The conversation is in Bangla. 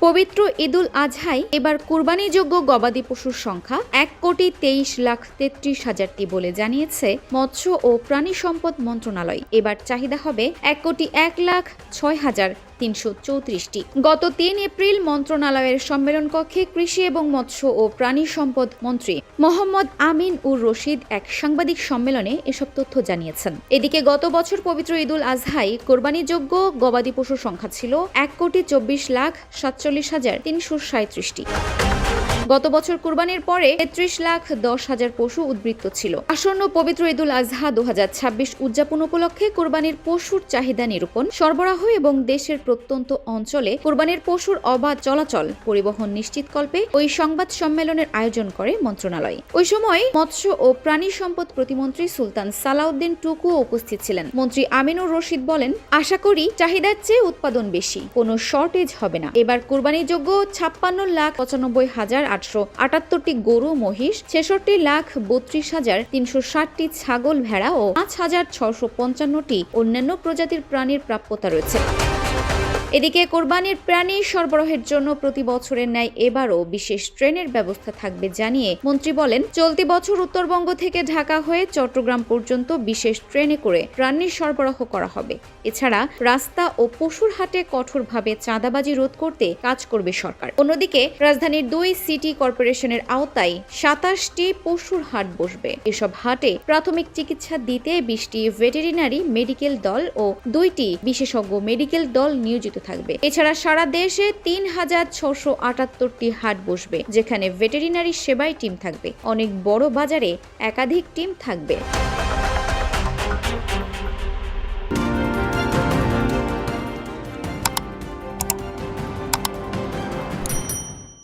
পবিত্র ঈদুল আজহায় এবার কুরবানিযোগ্য গবাদি পশুর সংখ্যা 1,23,33,000টি বলে জানিয়েছে মৎস্য ও প্রাণী সম্পদ মন্ত্রণালয়। এবার চাহিদা হবে 1,01,06,334টি। গত 3 এপ্রিল মন্ত্রণালয়ের সম্মেলন কক্ষে কৃষি এবং মৎস্য ও প্রাণী সম্পদ মন্ত্রী মোহাম্মদ আমিন উর রশিদ এক সাংবাদিক সম্মেলনে এসব তথ্য জানিয়েছেন। এদিকে গত বছর পবিত্র ঈদুল আজহায় কোরবানিযোগ্য গবাদি পশুর সংখ্যা ছিল 1,24,47,337টি। গত বছর কুরবানির পরে 33,10,000 পশু উদ্বৃত্ত ছিল। আসন্ন পবিত্র ঈদুল আজহা 2026 উদযাপন উপলক্ষে কুরবানির পশুর চাহিদা নিরূপণ, সরবরাহ এবং দেশের প্রত্যন্ত অঞ্চলে কুরবানির পশুর অবাধ চলাচল পরিবহন নিশ্চিতকল্পে ওই সংবাদ সম্মেলনের আয়োজন করে মন্ত্রণালয়। ওই সময় মৎস্য ও প্রাণী সম্পদ প্রতিমন্ত্রী সুলতান সালাউদ্দিন টুকুও উপস্থিত ছিলেন। মন্ত্রী আমিনুর রশিদ বলেন, আশা করি চাহিদার চেয়ে উৎপাদন বেশি, কোনো শর্টেজ হবে না। এবার কুরবানিযোগ্য 56,98,878টি গরু মহিষ, 66,32,360টি ছাগল ভেড়া ও 5,655টি অন্যান্য প্রজাতির প্রাণীর প্রাপ্যতা রয়েছে। এদিকে কোরবানির প্রাণী সরবরাহের জন্য প্রতি বছরের ন্যায় এবারও বিশেষ ট্রেনের ব্যবস্থা থাকবে জানিয়ে মন্ত্রী বলেন, চলতি বছর উত্তরবঙ্গ থেকে ঢাকা হয়ে চট্টগ্রাম পর্যন্ত বিশেষ ট্রেনে করে প্রাণী সরবরাহ করা হবে। এছাড়া রাস্তা ও পশুর হাটে কঠোরভাবে চাঁদাবাজি রোধ করতে কাজ করবে সরকার। অন্যদিকে রাজধানীর 2 সিটি কর্পোরেশনের আওতায় 27টি পশুর হাট বসবে। এসব হাটে প্রাথমিক চিকিৎসা দিতে 20টি ভেটেরিনারি মেডিকেল দল ও 2টি বিশেষজ্ঞ মেডিকেল দল নিয়োজিত থাকবে। এছাড়া সারা দেশে 3,678টি হাট বসবে, যেখানে ভেটেরিনারি সেবায় টিম থাকবে। অনেক বড় বাজারে একাধিক টিম থাকবে।